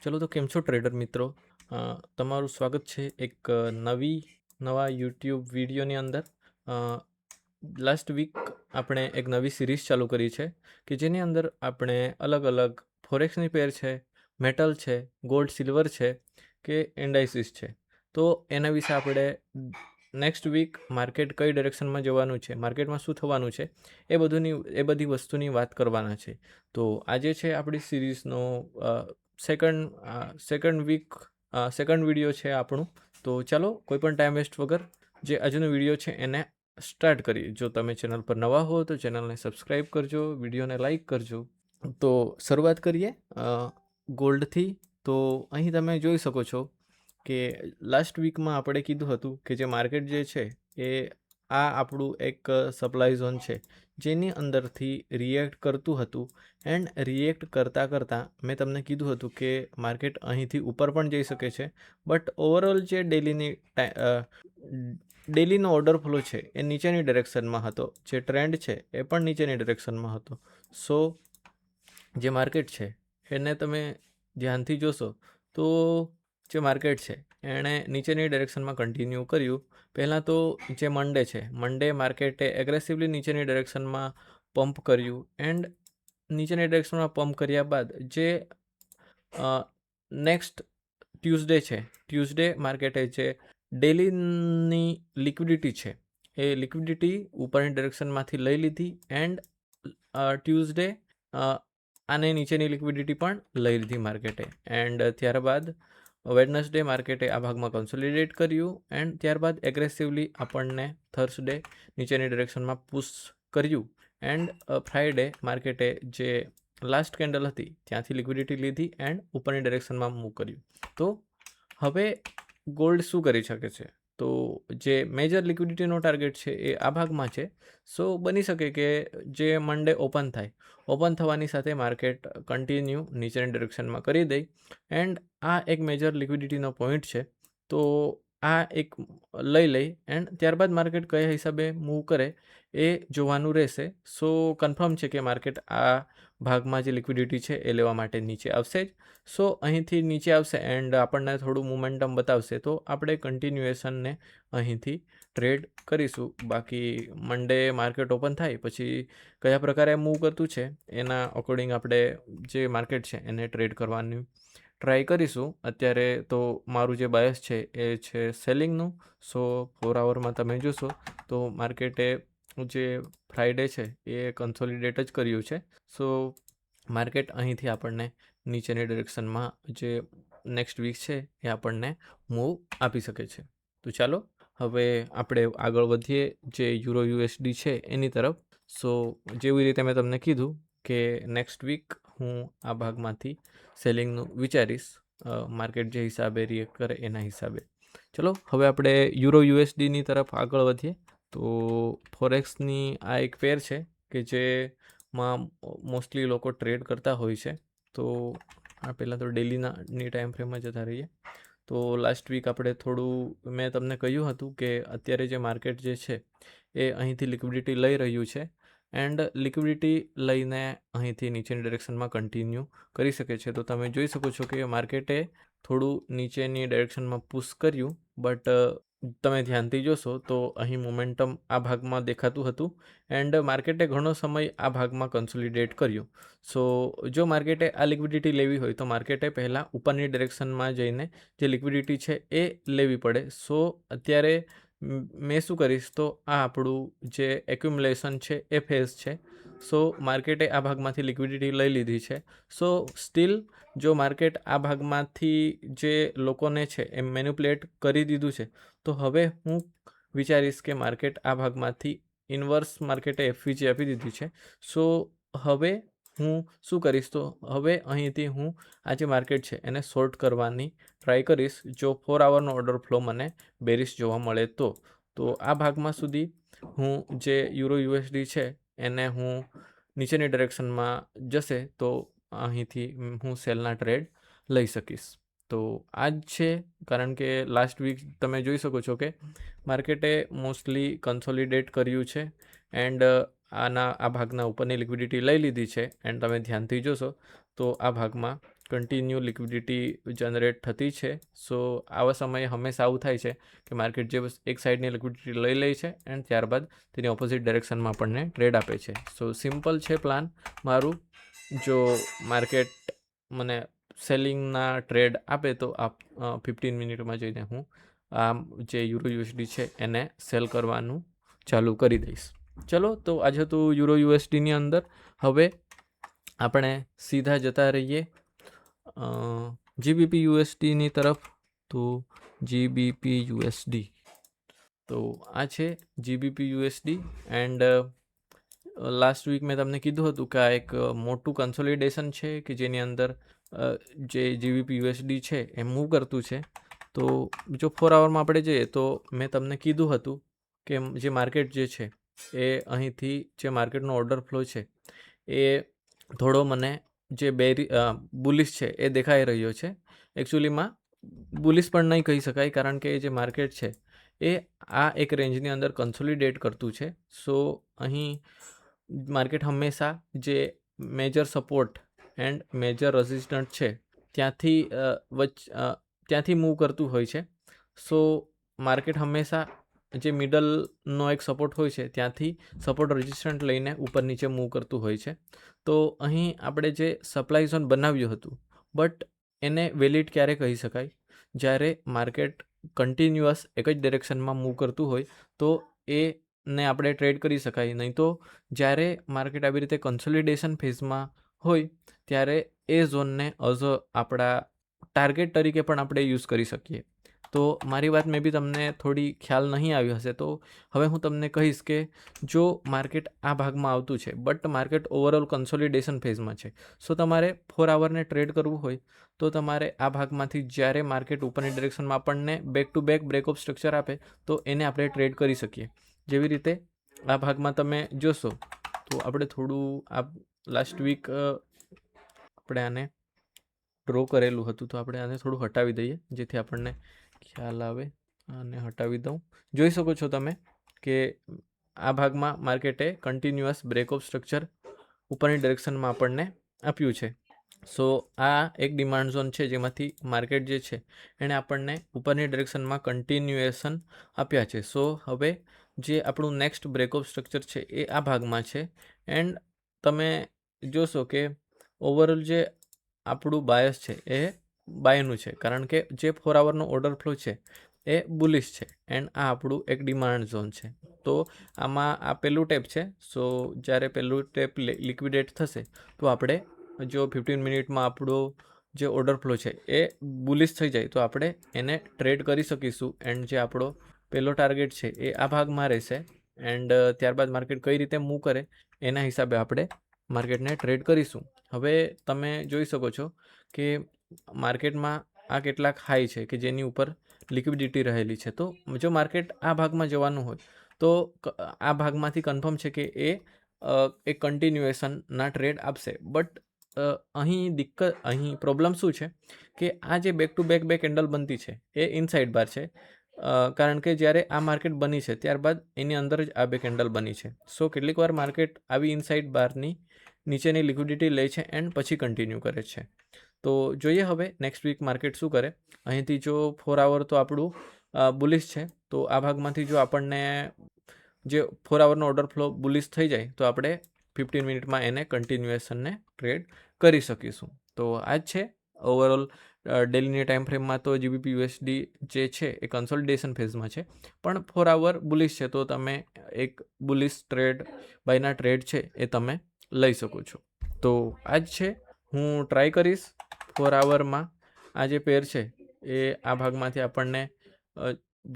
ચલો તો કેમ છો ટ્રેડર મિત્રો. તમારું સ્વાગત છે એક નવા યુટ્યુબ વિડીયોની અંદર. લાસ્ટ વીક આપણે એક નવી સિરીઝ ચાલુ કરી છે કે જેની અંદર આપણે અલગ અલગ ફોરેક્સની પેર છે, મેટલ છે, ગોલ્ડ સિલ્વર છે કે એન્ડાઇસિસ છે. તો એના વિશે આપણે નેક્સ્ટ વીક માર્કેટ કઈ ડિરેક્શનમાં જવાનું છે, માર્કેટમાં શું થવાનું છે, એ બધી વસ્તુની વાત કરવાના છે. તો આજે છે આપણી સિરીઝનો સેકન્ડ વિડીયો છે આપણું. તો ચાલો કોઈ પણ ટાઈમ વેસ્ટ વગર જે આજનો વિડીયો છે એને સ્ટાર્ટ કરીએ. જો તમે ચેનલ પર નવા હો તો ચેનલને સબસ્ક્રાઈબ કરજો, વિડીયોને લાઈક કરજો. તો શરૂઆત કરીએ ગોલ્ડથી. તો અહીં તમે જોઈ શકો છો કે લાસ્ટ વીકમાં આપણે કીધું હતું કે જે માર્કેટ જે છે એ આ આપણું એક સપ્લાય ઝોન છે જેની અંદરથી રિએક્ટ કરતું હતું. એન્ડ રિએક્ટ કરતાં મેં તમને કીધું હતું કે માર્કેટ અહીંથી ઉપર પણ જઈ શકે છે, બટ ઓવરઓલ જે ડેલીનો ઓર્ડર ફ્લો છે એ નીચેની ડિરેક્શનમાં હતો, જે ટ્રેન્ડ છે એ પણ નીચેની ડિરેક્શનમાં હતો. સો જે માર્કેટ છે એને તમે ધ્યાનથી જોશો તો જે માર્કેટ છે એણે નીચેની ડિરેક્શનમાં કન્ટિન્યુ કર્યું. પહેલાં તો જે મંડે માર્કેટે એગ્રેસિવલી નીચેની ડિરેક્શનમાં પંપ કર્યું. એન્ડ નીચેની ડિરેક્શનમાં પંપ કર્યા બાદ જે નેક્સ્ટ ટ્યુઝડે માર્કેટે જે ડેલીની લિક્વિડિટી છે એ લિક્વિડિટી ઉપરની ડિરેક્શનમાંથી લઈ લીધી. એન્ડ ટ્યુઝડે આને નીચેની લિક્વિડિટી પણ લઈ લીધી માર્કેટે. એન્ડ ત્યારબાદ વેડનસડે માર્કેટે આ ભાગમાં કન્સોલિડેટ કર્યું. એન્ડ ત્યારબાદ એગ્રેસિવલી આપણને થર્સડે નીચેની ડિરેક્શનમાં પુશ કર્યું. એન્ડ ફ્રાઈડે માર્કેટે જે લાસ્ટ કેન્ડલ હતી ત્યાંથી લિક્વિડિટી લીધી એન્ડ ઉપરની ડિરેક્શનમાં મૂવ કર્યું. તો હવે ગોલ્ડ શું કરી શકે છે? તો જે મેજર લિક્વિડિટીનો ટાર્ગેટ છે એ આ ભાગમાં છે. સો બની શકે કે જે મંડે ઓપન થવાની સાથે માર્કેટ કન્ટિન્યુ નીચેની ડિરેક્શનમાં કરી દે. એન્ડ આ એક મેજર લિક્વિડિટીનો પોઈન્ટ છે. તો આ એક લઈ એન્ડ ત્યારબાદ માર્કેટ કયા હિસાબે મૂવ કરે એ જોવાનું રહેશે. સો કન્ફર્મ છે કે માર્કેટ આ ભાગમાં જે લિક્વિડિટી છે એ લેવા માટે નીચે આવશે જ. સો અહીંથી નીચે આવશે એન્ડ આપણને થોડું મોમેન્ટમ બતાવશે તો આપણે કન્ટિન્યુએશનને અહીંથી ટ્રેડ કરીશું. બાકી મંડે માર્કેટ ઓપન થાય પછી કયા પ્રકારે મૂવ કરતું છે એના અકોર્ડિંગ આપણે જે માર્કેટ છે એને ટ્રેડ કરવાની ટ્રાય કરીશું. અત્યારે તો મારું જે બાયસ છે એ છે સેલિંગનું. સો 4 આવરમાં તમે જોશો તો માર્કેટે જે ફ્રાઈડે છે એ કન્સોલિડેટ જ કર્યું છે. સો માર્કેટ અહીંથી આપણને નીચેની ડિરેક્શનમાં જે નેક્સ્ટ વીક છે એ આપણને મૂવ આપી શકે છે. તો ચાલો હવે આપણે આગળ વધીએ જે યુરો યુએસડી છે એની તરફ. સો જેવી રીતે મેં તમને કીધું કે નેક્સ્ટ વીક હું આ ભાગમાંથી સેલિંગનું વિચારીશ, માર્કેટ જે હિસાબે રિએક્ટ કરે એના હિસાબે. ચલો હવે આપણે યુરો યુએસડીની તરફ આગળ વધીએ. તો ફોરેક્સની આ એક પેર છે કે જેમાં મોસ્ટલી લોકો ટ્રેડ કરતા હોય છે. તો આ પહેલાં તો ડેલીની ટાઈમ ફ્રેમમાં જતા રહીએ. તો લાસ્ટ વીક આપણે થોડું મેં તમને કહ્યું હતું કે અત્યારે જે માર્કેટ જે છે એ અહીંથી લિક્વિડિટી લઈ રહ્યું છે. એન્ડ લિક્વિડિટી લઈને અહીંથી નીચેની ડિરેક્શનમાં કન્ટિન્યુ કરી શકે છે. તો તમે જોઈ શકો છો કે માર્કેટે થોડું નીચેની ડિરેક્શનમાં પુશ કર્યું, બટ તમે ધ્યાનથી જોશો તો અહીં મોમેન્ટમ આ ભાગમાં દેખાતું હતું. એન્ડ માર્કેટે ઘણો સમય આ ભાગમાં કન્સોલિડેટ કર્યું. સો જો માર્કેટે આ લિક્વિડિટી લેવી હોય તો માર્કેટે પહેલાં ઉપરની ડિરેક્શનમાં જઈને જે લિક્વિડિટી છે એ લેવી પડે. સો અત્યારે મેં શું કરીશ તો આ આપણું જે એક્યુમ્યુલેશન છે એ ફેઝ છે. સો માર્કેટે આ ભાગમાંથી લિક્વિડિટી લઈ લીધી છે. સો સ્ટીલ જો માર્કેટ આ ભાગમાંથી જે લોકોને છે એ મેન્યુપ્યુલેટ કરી દીધું છે તો હવે હું વિચારીશ કે માર્કેટ આ ભાગમાંથી ઇન્વર્સ માર્કેટે એફવીજી આપી દીધી છે. સો હવે હું શું કરીશ તો હવે અહીંથી હું આ જે માર્કેટ છે એને શોર્ટ કરવાની ટ્રાય કરીશ જો 4 આવરનો ઓર્ડર ફ્લો મને બેરિશ જોવા મળે તો. તો આ ભાગમાં સુધી હું જે યુરો યુએસડી છે એને હું નીચેની ડિરેક્શનમાં જશે તો અહીંથી હું સેલના ટ્રેડ લઈ શકીશ. તો આ જ છે, કારણ કે લાસ્ટ વીક તમે જોઈ શકો છો કે માર્કેટે મોસ્ટલી કન્સોલિડેટ કર્યું છે. એન્ડ આ ભાગના ઉપરની લિક્વિડિટી લઈ લીધી છે. એન્ડ તમે ધ્યાનથી જોશો તો આ ભાગમાં કન્ટિન્યુ લિક્વિડિટી જનરેટ થતી છે. સો આવા સમયે હંમેશા આવું થાય છે કે માર્કેટ જે એક સાઈડની લિક્વિડિટી લઈ લે છે એન્ડ ત્યારબાદ તેની ઓપોઝિટ ડાયરેક્શનમાં આપણને ટ્રેડ આપે છે. સો સિમ્પલ છે પ્લાન મારું. જો માર્કેટ મને સેલિંગના ટ્રેડ આપે તો 15 મિનિટમાં જઈને હું આ જે યુરો યુએસડી છે એને સેલ કરવાનું ચાલુ કરી દઈશ. ચલો, તો આજે હતું યુરો યુએસડીની અંદર. હવે આપણે સીધા જતા રહીએ જીબીપી યુએસડીની તરફ. તો જીબીપી યુએસડી, તો આ છે જીબીપી યુએસડી. એન્ડ લાસ્ટ વીક મેં તમને કીધું હતું કે આ એક મોટું કન્સોલિડેશન છે કે જેની અંદર જે જીબીપી યુએસડી છે એ મૂવ કરતું છે. તો જો 4 આવરમાં આપણે જઈએ તો મેં તમને કીધું હતું કે જે માર્કેટ જે છે એ અહીંથી જે માર્કેટનો ઓર્ડર ફ્લો છે એ થોડો મને જે બુલિશ છે એ દેખાઈ રહ્યો છે. એકચ્યુઅલીમાં બુલિશ પણ નહીં કહી શકાય, કારણ કે જે માર્કેટ છે એ આ એક રેન્જની અંદર કન્સોલિડેટ કરતું છે. સો અહીં માર્કેટ હંમેશા જે major support and major resistant છે ત્યાંથી મૂવ કરતું હોય છે. સો માર્કેટ હંમેશા જે મિડલનો એક સપોર્ટ હોય છે ત્યાંથી સપોર્ટ રેઝિસ્ટન્ટ લઈને ઉપર નીચે મૂવ કરતું હોય છે. તો અહીં આપણે જે સપ્લાય ઝોન બનાવ્યું હતું, બટ એને વેલિડ ક્યારે કહી શકાય? જ્યારે માર્કેટ કન્ટિન્યુઅસ એક જ ડિરેક્શનમાં મૂવ કરતું હોય તો એને આપણે ટ્રેડ કરી શકાય. નહીં તો જ્યારે માર્કેટ આવી રીતે કન્સોલિડેશન ફેઝમાં હોય ત્યારે એ ઝોનને એઝ આપણા ટાર્ગેટ તરીકે પણ આપણે યુઝ કરી શકીએ. તો મારી વાત મે બી તમને થોડી ખ્યાલ નહીં આવી હશે, તો હવે હું તમને કહીશ કે જો માર્કેટ આ ભાગમાં આવતું છે બટ માર્કેટ ઓવરઓલ કન્સોલિડેશન ફેઝમાં છે, સો તમારે 4 આવરને ટ્રેડ કરવું હોય તો તમારે આ ભાગમાંથી જ્યારે માર્કેટ ઉપરની ડિરેક્શનમાં આપણને back to back breakup structure આપે તો એને આપણે ટ્રેડ કરી શકીએ. જેવી રીતે આ ભાગમાં તમે જોશો તો આપણે થોડું આ લાસ્ટ વીક આપણે આને ડ્રો કરેલું હતું, તો આપણે આને થોડું હટાવી દઈએ જેથી આપણને ખ્યાલ આવે. આને હટાવી દઉં. જોઈ શકો છો તમે કે આ ભાગમાં માર્કેટે કન્ટિન્યુઅસ બ્રેકઅપ સ્ટ્રક્ચર ઉપરની ડિરેક્શનમાં આપણને આપ્યું છે. સો આ એક ડિમાન્ડ ઝોન છે જેમાંથી માર્કેટ જે છે એણે આપણને ઉપરની ડિરેક્શનમાં કન્ટિન્યુએશન આપ્યા છે. સો હવે જે આપણું નેક્સ્ટ બ્રેકઅપ સ્ટ્રક્ચર છે એ આ ભાગમાં છે. એન્ડ તમે જોશો કે ઓવરઓલ જે આપણું બાયસ છે એ બાયનું છે, કારણ કે જે 4 આવરનો ઓર્ડર ફ્લો છે એ બુલિશ છે એન્ડ આ આપણું એક ડિમાન્ડ ઝોન છે. તો આમાં આ પહેલું ટેપ છે. સો જ્યારે પહેલું ટેપ લિક્વિડેટ થશે તો આપણે જો 15 મિનિટમાં આપણો જે ઓર્ડર ફ્લો છે એ બુલિશ થઈ જાય તો આપણે એને ટ્રેડ કરી શકીશું. એન્ડ જે આપણો પહેલો ટાર્ગેટ છે એ આ ભાગમાં રહેશે. એન્ડ ત્યારબાદ માર્કેટ કઈ રીતે મૂવ કરે એના હિસાબે આપણે માર્કેટને ટ્રેડ કરીશું. હવે તમે જોઈ શકો છો કે માર્કેટમાં આ કેટલાક હાઈ છે કે જેની ઉપર લિક્વિડિટી રહેલી છે. તો જો માર્કેટ આ ભાગમાં જવાનું હોય તો આ ભાગમાંથી કન્ફર્મ છે કે એ એક કન્ટિન્યુએશનના ટ્રેડ આપશે. બટ અહીં પ્રોબ્લેમ શું છે કે આ જે બેક ટુ બેક કેન્ડલ બનતી છે એ ઇનસાઇડ બાર છે, કારણ કે જ્યારે આ માર્કેટ બની છે ત્યારબાદ એની અંદર જ આ બે કેન્ડલ બની છે. સો કેટલીક વાર માર્કેટ આવી ઇનસાઇડ બારની નીચેની લિક્વિડિટી લે છે એન્ડ પછી કન્ટિન્યુ કરે છે. તો જોઈએ હવે નેક્સ્ટ વીક માર્કેટ શું કરે. અહીંથી જો 4 આવર તો આપણું બુલિશ છે, તો આ ભાગમાંથી જો આપણને જે 4 આવરનો ઓર્ડર ફ્લો બુલિશ થઈ જાય તો આપણે 15 મિનિટમાં એને કન્ટિન્યુએશનને ટ્રેડ કરી શકીશું. તો આ જ છે ઓવરઓલ ડેલીની ટાઈમ ફ્રેમમાં. તો જીબીપી યુએસડી જે છે એ કન્સોલિડેશન ફેઝમાં છે, પણ 4 આવર બુલિશ છે, તો તમે એક બુલિશ ટ્રેડ બાયના ટ્રેડ છે એ તમે લઈ શકો છો. તો આ જ છે. હું ટ્રાય કરીશ 4 આવરમાં આ જે પેર છે એ આ ભાગમાંથી આપણને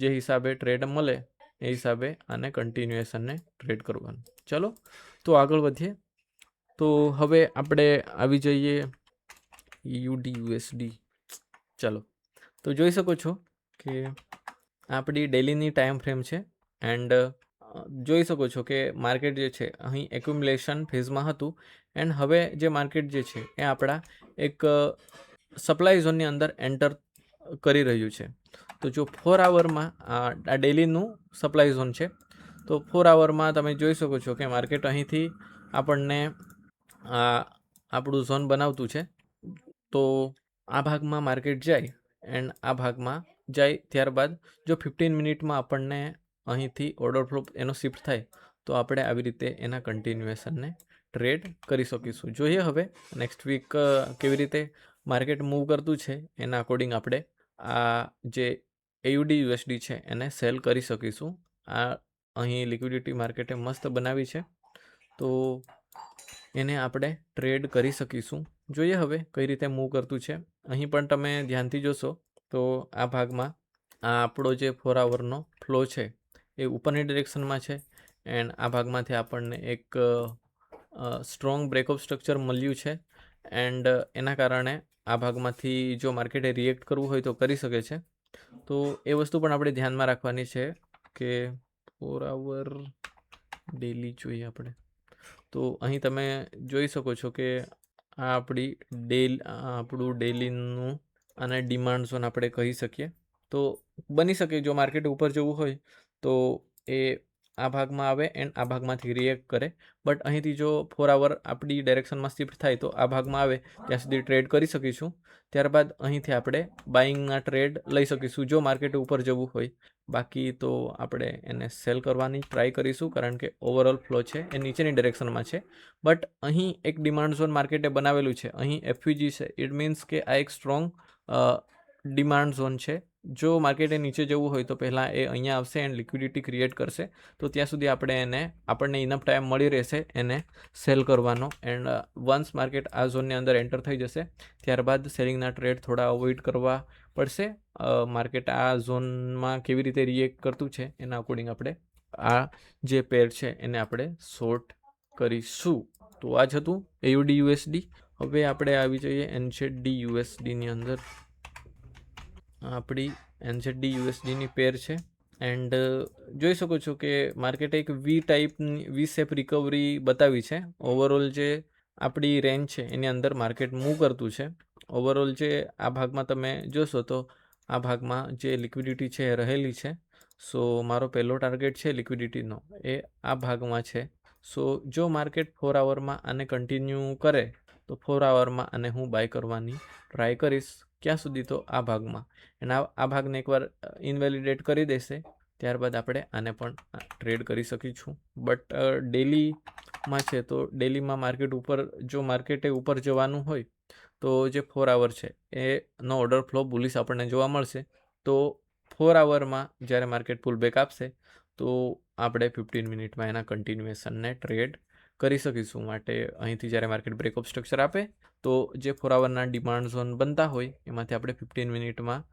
જે હિસાબે ટ્રેડ મળે એ હિસાબે આને કન્ટિન્યુએશનને ટ્રેડ કરવાનું. ચલો, તો આગળ વધીએ. તો હવે આપણે આવી જઈએ યુડી યુએસડી. ચલો, તો જોઈ શકો છો કે આપણી ડેલીની ટાઈમ ફ્રેમ છે. એન્ડ જોઈ શકો છો કે માર્કેટ જે છે અહીં એક્યુમ્યુલેશન ફેઝમાં હતું. એન્ડ હવે જે માર્કેટ જે છે એ આપણા એક સપ્લાય ઝોનની અંદર એન્ટર કરી રહ્યું છે. તો જો 4 આવરમાં આ ડેલીનું સપ્લાય ઝોન છે, તો 4 આવરમાં તમે જોઈ શકો છો કે માર્કેટ અહીંથી આપણને આપણું ઝોન બનાવતું છે. તો આ ભાગમાં માર્કેટ જાય એન્ડ આ ભાગમાં જાય, ત્યારબાદ જો 15 મિનિટમાં આપણને અહીંથી ઓર્ડર ફ્લો એનો શિફ્ટ થાય તો આપણે આવી રીતે એના કન્ટિન્યુએશનને ટ્રેડ કરી શકીશું. જોઈએ હવે નેક્સ્ટ વીક કેવી રીતે માર્કેટ મૂવ કરતું છે, એના અકોર્ડિંગ આપણે આ જે AUD USD છે એને સેલ કરી શકીશું. આ અહીં લિક્વિડિટી માર્કેટે મસ્ત બનાવી છે, તો એને આપણે ટ્રેડ કરી શકીશું. જોઈએ હવે કઈ રીતે મૂવ કરતું છે. અહીં પણ તમે ધ્યાનથી જોશો તો આ ભાગમાં આ આપણો જે 4 આવરનો ફ્લો છે એ ઉપરની ડિરેક્શનમાં છે એન્ડ આ ભાગમાંથી આપણને એક સ્ટ્રોંગ બ્રેકઅપ સ્ટ્રક્ચર મળ્યું છે એન્ડ એના કારણે આ ભાગમાંથી જો માર્કેટે રિએક્ટ કરવું હોય તો કરી શકે છે. તો એ વસ્તુ પણ આપણે ધ્યાનમાં રાખવાની છે કે 4 આવર ડેલી જોઈએ આપણે. તો અહીં તમે જોઈ શકો છો કે આ આપણું ડેલીનું અને ડિમાન્ડ ઝોન આપણે કહી શકીએ. તો બની શકે જો માર્કેટ ઉપર જવું હોય તો એ આ ભાગમાં આવે એન્ડ આ ભાગમાંથી રિએક્ટ કરે, બટ અહીંથી જો 4 આવર આપણી ડાયરેક્શનમાં શિફ્ટ થાય તો આ ભાગમાં આવે ત્યાં સુધી ટ્રેડ કરી શકીશું. ત્યારબાદ અહીંથી આપણે બાઇંગના ટ્રેડ લઈ શકીશું જો માર્કેટ ઉપર જવું હોય. બાકી તો આપણે એને સેલ કરવાની ટ્રાય કરીશું, કારણ કે ઓવરઓલ ફ્લો છે એ નીચેની ડાયરેક્શનમાં છે. બટ અહીં એક ડિમાન્ડ ઝોન માર્કેટે બનાવેલું છે, અહીં FVG છે, ઇટ મીન્સ કે આ એક સ્ટ્રોંગ ડિમાન્ડ ઝોન છે. જો માર્કેટે નીચે જવું હોય તો પહેલાં એ અહીંયા આવશે એન્ડ લિક્વિડિટી ક્રિએટ કરશે, તો ત્યાં સુધી આપણને ઇનફ ટાઈમ મળી રહેશે એને સેલ કરવાનો. એન્ડ વન્સ માર્કેટ આ ઝોનની અંદર એન્ટર થઈ જશે ત્યારબાદ સેલિંગના ટ્રેડ થોડા અવોઇડ કરવા પડશે. માર્કેટ આ ઝોનમાં કેવી રીતે રિએક્ટ કરતું છે એના અકોર્ડિંગ આપણે આ જે પેર છે એને આપણે શોર્ટ કરીશું. તો આ જ હતું AUD USD. હવે આપણે આવી જઈએ NZD USDની અંદર. આપણી NZD USDની પેર છે એન્ડ જોઈ શકો છો કે માર્કેટે એક વી શેપ રિકવરી બતાવી છે. ઓવરઓલ જે આપણી રેન્જ છે એની અંદર માર્કેટ મૂવ કરતું છે. ઓવરઓલ જે આ ભાગમાં તમે જોશો તો આ ભાગમાં જે લિક્વિડિટી છે એ રહેલી છે. સો મારો પહેલો ટાર્ગેટ છે લિક્વિડિટીનો એ આ ભાગમાં છે. સો જો માર્કેટ 4 આવરમાં આને કન્ટિન્યુ કરે તો 4 આવરમાં આને હું બાય કરવાની ટ્રાય કરીશ. ક્યાં સુધી? તો આ ભાગમાં. અને આ ભાગને એકવાર ઇનવેલિડેટ કરી દેશે ત્યારબાદ આપણે આને પણ ટ્રેડ કરી શકીશું. બટ ડેલીમાં છે તો ડેલીમાં માર્કેટે ઉપર જવાનું હોય તો જે 4 આવર છે એનો ઓર્ડર ફ્લો બુલિશ આપણને જોવા મળશે. તો 4 આવરમાં જ્યારે માર્કેટ પુલ બેક આપશે તો આપણે 15 મિનિટમાં એના કન્ટિન્યુએશનને ટ્રેડ કરી શકીશું. માટે અહીંથી જ્યારે માર્કેટ બ્રેકઅપ સ્ટ્રક્ચર આપે તો જે 4 આવરના ડિમાન્ડ ઝોન બનતા હોય એમાંથી આપણે 15 મિનિટમાં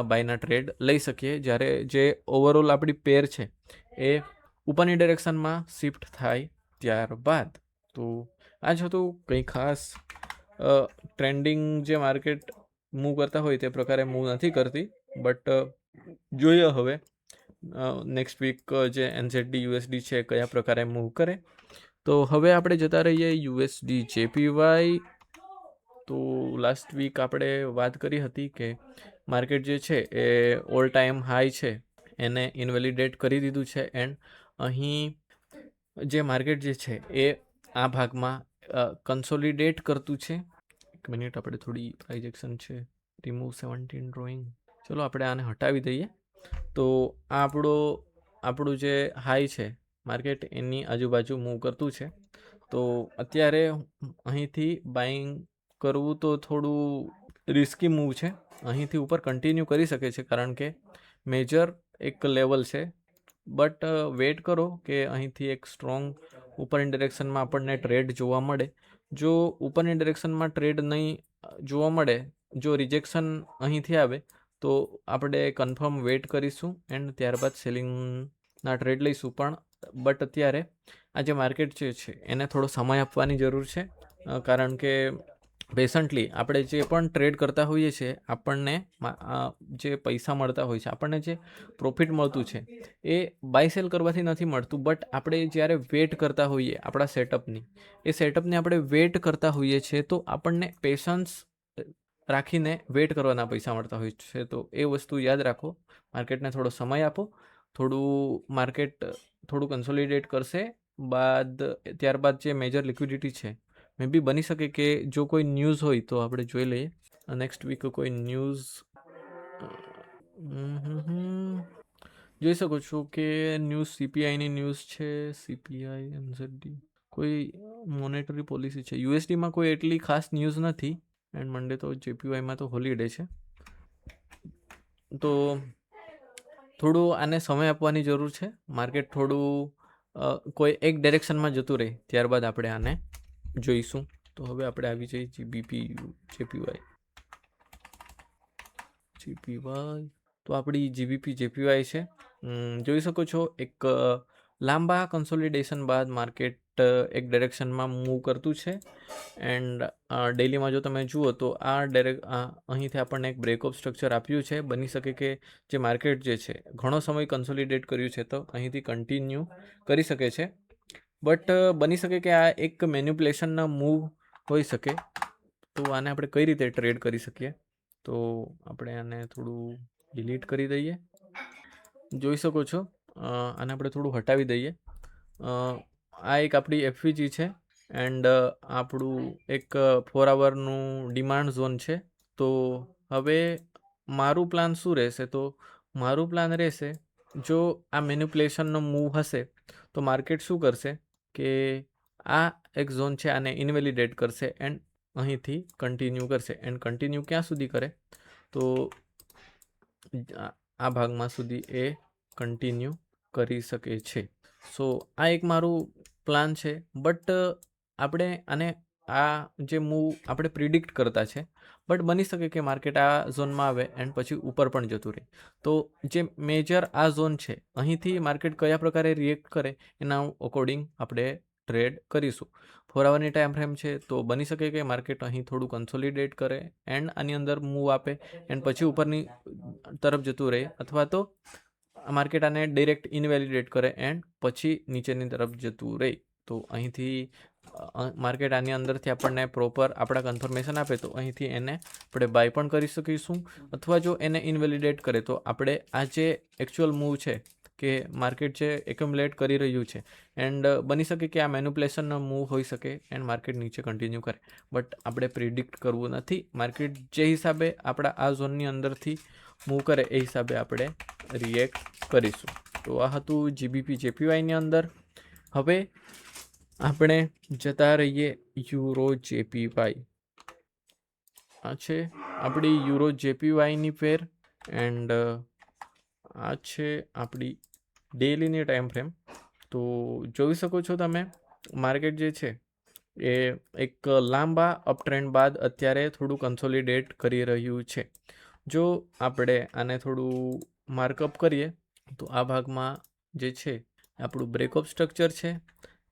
બાયના ટ્રેડ લઈ શકીએ, જ્યારે જે ઓવરઓલ આપણી પેર છે એ ઉપરની ડાયરેક્શનમાં શિફ્ટ થાય ત્યારબાદ. તો આ જ હતું. કંઈ ખાસ ટ્રેન્ડિંગ જે માર્કેટ મૂવ કરતા હોય તે પ્રકારે મૂવ નથી કરતી, બટ જોઈએ હવે નેક્સ્ટ વીક જે NZD USD છે કયા પ્રકારે મૂવ કરે. તો હવે આપણે જતા રહીએ USD JPY. તો લાસ્ટ વીક આપણે વાત કરી હતી કે માર્કેટ જે છે એ ઓલ ટાઈમ હાઈ છે એને ઇનવેલિડેટ કરી દીધું છે એન્ડ અહીં જે માર્કેટ જે છે એ આ ભાગમાં કન્સોલિડેટ કરતું છે. એક મિનિટ, આપણે થોડી પ્રાઇઝેક્શન છે, રિમૂવ 17 ડ્રોઈંગ. ચલો આપણે આને હટાવી દઈએ. તો આ આપણું જે હાઈ છે માર્કેટ એની આજુબાજુ મૂવ કરતું છે. તો અત્યારે અહીંથી બાઇંગ કરવું તો થોડું રિસ્કી મૂવ છે. અહીંથી ઉપર કન્ટિન્યુ કરી શકે છે કારણ કે મેજર એક લેવલ છે, બટ વેટ કરો કે અહીંથી એક સ્ટ્રોંગ ઉપરની ડિરેક્શનમાં આપણને ટ્રેડ જોવા મળે. જો ઉપરની ડિરેક્શનમાં ટ્રેડ નહીં જોવા મળે, જો રિજેક્શન અહીંથી આવે તો આપણે કન્ફર્મ વેટ કરીશું એન્ડ ત્યારબાદ સેલિંગના ટ્રેડ લઈશું. બટ અત્યારે આ જે માર્કેટ જે છે એને થોડો સમય આપવાની જરૂર છે, કારણ કે પેશન્ટલી આપણે જે પણ ટ્રેડ કરતા હોઈએ છીએ આપણને જે પૈસા મળતા હોય છે, આપણને જે પ્રોફિટ મળતું છે એ બાય સેલ કરવાથી નથી મળતું. બટ આપણે જ્યારે વેટ કરતા હોઈએ આપણા સેટઅપની આપણે વેટ કરતા હોઈએ છીએ તો આપણને પેશન્સ રાખીને વેટ કરવાના પૈસા મળતા હોય છે. તો એ વસ્તુ યાદ રાખો. માર્કેટને થોડો સમય આપો, માર્કેટ થોડું કન્સોલિડેટ કરશે ત્યારબાદ જે મેજર લિક્વિડિટી છે મે બી બની શકે કે જો કોઈ ન્યૂઝ હોય તો આપણે જોઈ લઈએ. નેક્સ્ટ વીક કોઈ ન્યૂઝ જોઈ શકો છો કે ન્યૂઝ CPIની ન્યૂઝ છે. CPI NZD કોઈ મોનેટરી પોલિસી છે. USDમાં કોઈ એટલી ખાસ ન્યૂઝ નથી. એન્ડ મંડે તો JPYમાં તો હોલિડે છે, તો થોડું આને સમય આપવાની જરૂર છે. માર્કેટ થોડું કોઈ એક ડાયરેક્શનમાં જતું રહે ત્યારબાદ આપણે આને જોઈશું. તો હવે આપણે આવી જઈએ JPY. તો આપણી JPY છે. જોઈ શકો છો એક લાંબા કન્સોલિડેશન બાદ માર્કેટ એક ડાયરેક્શનમાં મૂવ કરતું છે. એન્ડ ડેલીમાં જો તમે જુઓ તો અહીંથી આપણને એક બ્રેકઅપ સ્ટ્રક્ચર આપ્યું છે. બની શકે કે જે માર્કેટ જે છે ઘણો સમય કન્સોલિડેટ કર્યું છે તો અહીંથી કન્ટિન્યુ કરી શકે છે. બટ બની શકે કે આ એક મેન્યુપ્યુલેશનના મૂવ હોઈ શકે. તો આને આપણે કઈ રીતે ટ્રેડ કરી શકીએ, તો આપણે આને થોડું ડિલીટ કરી દઈએ. જોઈ શકો છો આને આપણે થોડું હટાવી દઈએ. આ એક આપણી FVG છે એન્ડ આપણું એક 4 આવરનું ડિમાન્ડ ઝોન છે. તો હવે મારું પ્લાન શું રહેશે, તો મારું પ્લાન રહેશે જો આ મેન્યુપ્યુલેશનનો મૂવ હશે તો માર્કેટ શું કરશે કે આ એક ઝોન છે આને ઇનવેલિડેટ કરશે એન્ડ અહીંથી કન્ટિન્યુ કરશે. એન્ડ કન્ટિન્યુ ક્યાં સુધી કરે, તો આ ભાગમાં સુધી એ કન્ટિન્યુ કરી શકે છે. સો આ એક મારું પ્લાન છે. બટ આપણે આને આ જે મૂવ આપણે પ્રિડિક્ટ કરતા છે, બટ બની શકે કે માર્કેટ આ ઝોનમાં આવે એન્ડ પછી ઉપર પણ જતું રહે. તો જે મેજર આ ઝોન છે અહીંથી માર્કેટ કયા પ્રકારે રિએક્ટ કરે એના અકોર્ડિંગ આપણે ટ્રેડ કરીશું. 4 આવરની ટાઈમ ફ્રેમ છે તો બની શકે કે માર્કેટ અહીં થોડું કન્સોલિડેટ કરે એન્ડ આની અંદર મૂવ આપે એન્ડ પછી ઉપરની તરફ જતું રહે, અથવા તો માર્કેટ આને ડાયરેક્ટ ઇનવેલિડેટ કરે એન્ડ પછી નીચેની તરફ જતું રહે. તો અહીંથી માર્કેટ આની અંદરથી આપણને પ્રોપર આપણા કન્ફર્મેશન આપે તો અહીંથી એને આપણે બાય પણ કરી શકીશું. અથવા જો એને ઇનવેલિડેટ કરે તો આપણે આ જે એકચ્યુઅલ મૂવ છે કે માર્કેટ જે એક્યુમ્યુલેટ કરી રહ્યું છે એન્ડ બની શકે કે આ મેન્યુપ્યુલેશનનો મૂવ હોઈ શકે એન્ડ માર્કેટ નીચે કન્ટિન્યુ કરે. બટ આપણે પ્રિડિક્ટ કરવું નથી. માર્કેટ જે હિસાબે આપણા આ ઝોનની અંદરથી મૂવ કરે એ હિસાબે આપણે રિએક્ટ કરીશું. તો આ હતું JPYની અંદર. હવે આપણે જતા રહીએ યુરો JPY. આ છે આપણી યુરો JPYની પેર એન્ડ આ છે આપણી ડેલીની ટાઈમ ફ્રેમ. તો જોઈ શકો છો તમે માર્કેટ જે છે એ એક લાંબા અપ ટ્રેન્ડ બાદ અત્યારે થોડું કન્સોલિડેટ કરી રહ્યું છે. જો આપણે આને થોડું માર્કઅપ કરીએ તો આ ભાગમાં જે છે આપણું બ્રેકઅપ સ્ટ્રક્ચર છે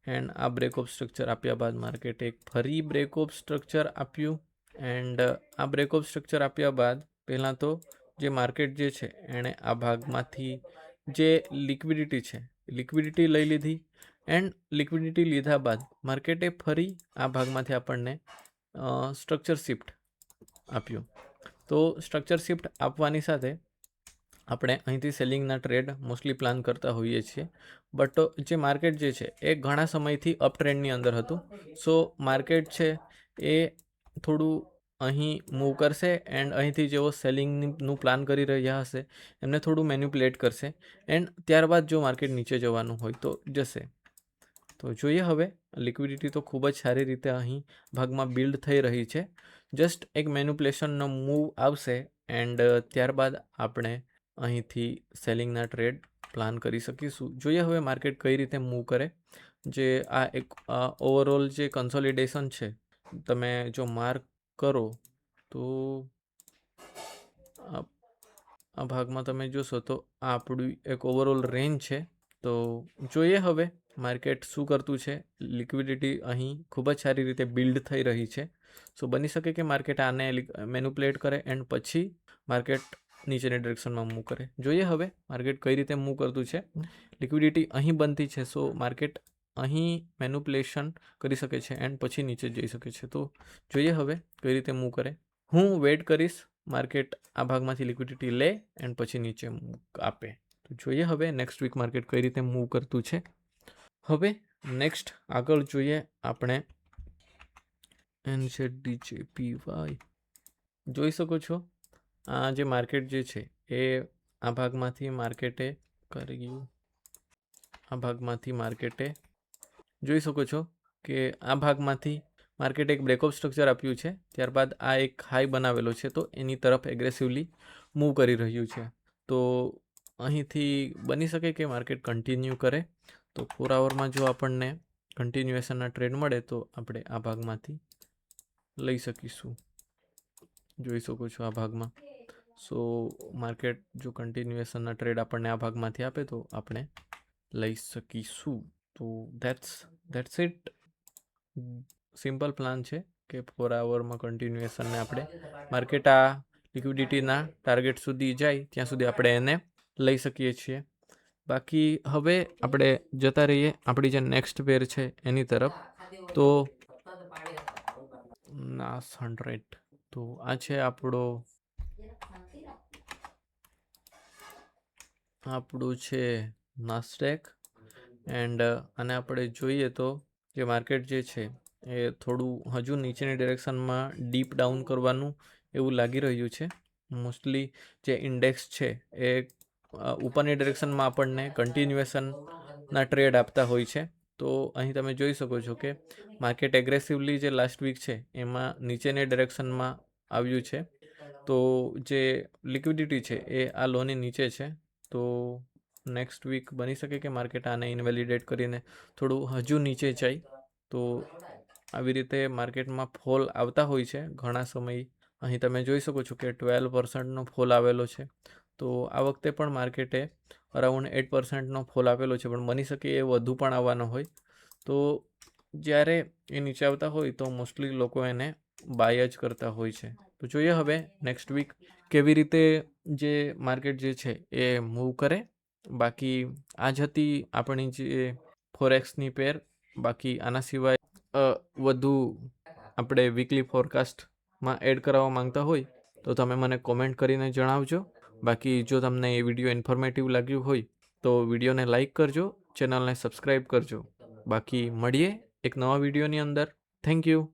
એન્ડ આ બ્રેકઅપ સ્ટ્રક્ચર આપ્યા બાદ માર્કેટ એક ફરી બ્રેકઅપ સ્ટ્રક્ચર આપ્યું. એન્ડ આ બ્રેકઅપ સ્ટ્રક્ચર આપ્યા બાદ પહેલાં તો જે માર્કેટ જે છે એણે આ ભાગમાંથી જે લિક્વિડિટી લઈ લીધી એન્ડ લિક્વિડિટી લીધા બાદ માર્કેટે ફરી આ ભાગમાંથી આપણને સ્ટ્રક્ચર શિફ્ટ આપ્યું. તો સ્ટ્રક્ચર શિફ્ટ આપવાની સાથે આપણે અહીંથી સેલિંગના ટ્રેડ મોસ્ટલી પ્લાન કરતા હોઈએ છીએ. બટ જે માર્કેટ જે છે એ ઘણા સમયથી અપ ટ્રેન્ડની અંદર હતું. સો માર્કેટ છે એ થોડું અહીં મૂવ કરશે એન્ડ અહીંથી જેઓ સેલિંગનું પ્લાન કરી રહ્યા હશે એમને થોડું મેન્યુપ્યુલેટ કરશે એન્ડ ત્યારબાદ જો માર્કેટ નીચે જવાનું હોય તો જશે. તો જોઈએ હવે લિક્વિડિટી તો ખૂબ જ સારી રીતે અહીં ભાગમાં બિલ્ડ થઈ રહી છે. જસ્ટ એક મેન્યુપ્યુલેશનનો મૂવ આવશે એન્ડ ત્યારબાદ આપણે અહીંથી સેલિંગના ટ્રેડ પ્લાન કરી શકીશું. જોઈએ હવે માર્કેટ કઈ રીતે મૂવ કરે. જે આ એક ઓવરઓલ જે કન્સોલિડેશન છે તમે જો માર્ક કરો તો આ ભાગમાં તમે જોશો તો આ આપણી એક ઓવરઓલ રેન્જ છે. તો જોઈએ હવે માર્કેટ શું કરતું છે. લિક્વિડિટી અહીં ખૂબ જ સારી રીતે બિલ્ડ થઈ રહી છે. સો બની શકે કે માર્કેટ આને મેન્યુપ્યુલેટ કરે એન્ડ પછી માર્કેટ નીચેની ડિરેક્શનમાં મૂવ કરે. જોઈએ હવે માર્કેટ કઈ રીતે મૂવ કરતું છે. લિક્વિડિટી અહીં બનતી છે સો માર્કેટ અહીં મેન્યુપ્યુલેશન કરી શકે છે એન્ડ પછી નીચે જઈ શકે છે. તો જોઈએ હવે કઈ રીતે મૂવ કરે. હું વેઇટ કરીશ માર્કેટ આ ભાગમાંથી લિક્વિડિટી લે એન્ડ પછી નીચે આપે. તો જોઈએ હવે નેક્સ્ટ વીક માર્કેટ કઈ રીતે મૂવ કરતું છે. હવે નેક્સ્ટ આગળ જોઈએ આપણે NZDJPY જોઈ શકો છો આ જે માર્કેટ જે છે એ આ ભાગમાંથી માર્કેટે કરી ગયું, આ ભાગમાંથી માર્કેટે જોઈ શકો છો કે આ ભાગમાંથી માર્કેટ એક બ્રેકઅપ સ્ટ્રક્ચર આપ્યું છે, ત્યારબાદ આ એક હાઈ બનાવેલો છે તો એની તરફ એગ્રેસિવલી મૂવ કરી રહ્યું છે. તો અહીંથી બની શકે કે માર્કેટ કન્ટિન્યુ કરે. તો 4 આવરમાં જો આપણને કન્ટિન્યુએશનના ટ્રેડ મળે તો આપણે આ ભાગમાંથી લઈ શકીશું. જોઈ શકો છો આ ભાગમાં. સો માર્કેટ જો કન્ટિન્યુએશનના ટ્રેડ આપણને આ ભાગમાંથી આપે તો આપણે લઈ શકીશું. તો ધેટ્સ ઇટ. સિમ્પલ પ્લાન છે કે 4 આવરમાં કન્ટિન્યુએશનને આપણે માર્કેટ આ લિક્વિડિટીના ટાર્ગેટ સુધી જાય ત્યાં સુધી આપણે એને લઈ શકીએ છીએ. બાકી હવે આપણે જતા રહીએ આપણી જે નેક્સ્ટ પેર છે એની તરફ. તો નાસ 100. તો આ છે આપણું છે નાસ્ટેક. એન્ડ આને આપણે જોઈએ તો જે માર્કેટ જે છે એ થોડું હજુ નીચેની ડિરેક્શનમાં ડીપ ડાઉન કરવાનું એવું લાગી રહ્યું છે. મોસ્ટલી જે ઇન્ડેક્સ છે એ ઉપરની ડિરેક્શનમાં આપણને કન્ટિન્યુએશનના ટ્રેડ આપતા હોય છે. તો અહીં તમે જોઈ શકો છો કે માર્કેટ એગ્રેસિવલી જે લાસ્ટ વીક છે એમાં નીચેની ડિરેક્શનમાં આવ્યું છે. તો જે લિક્વિડિટી છે એ આ લોની નીચે છે. તો નેક્સ્ટ વીક બની શકે કે માર્કેટ આને ઇનવેલિડેટ કરીને થોડું હજુ નીચે જાય. તો આવી રીતે માર્કેટમાં ફોલ આવતા હોય છે ઘણા સમય. અહીં તમે જોઈ શકો છો કે 12%નો ફોલ આવેલો છે. તો આ વખતે પણ માર્કેટે અરાઉન્ડ 8%નો ફોલ આપેલો છે, પણ બની શકે એ વધુ પણ આવવાનો હોય. તો જ્યારે એ નીચે આવતા હોય તો મોસ્ટલી લોકો એને બાય જ કરતા હોય છે. તો જોઈએ હવે નેક્સ્ટ વીક કેવી રીતે જે માર્કેટ જે છે એ મૂવ કરે. બાકી આ જ હતી આપણી જે ફોરેક્સની પેર. બાકી આના સિવાય વધુ આપણે વીકલી ફોરકાસ્ટમાં એડ કરાવવા માંગતા હોય તો તમે મને કોમેન્ટ કરીને જણાવજો. બાકી જો તમને એ વિડીયો ઇન્ફોર્મેટિવ લાગ્યું હોય તો વિડીયોને લાઇક કરજો, ચેનલને સબસ્ક્રાઈબ કરજો. બાકી મળીએ એક નવા વિડીયોની અંદર. Thank you.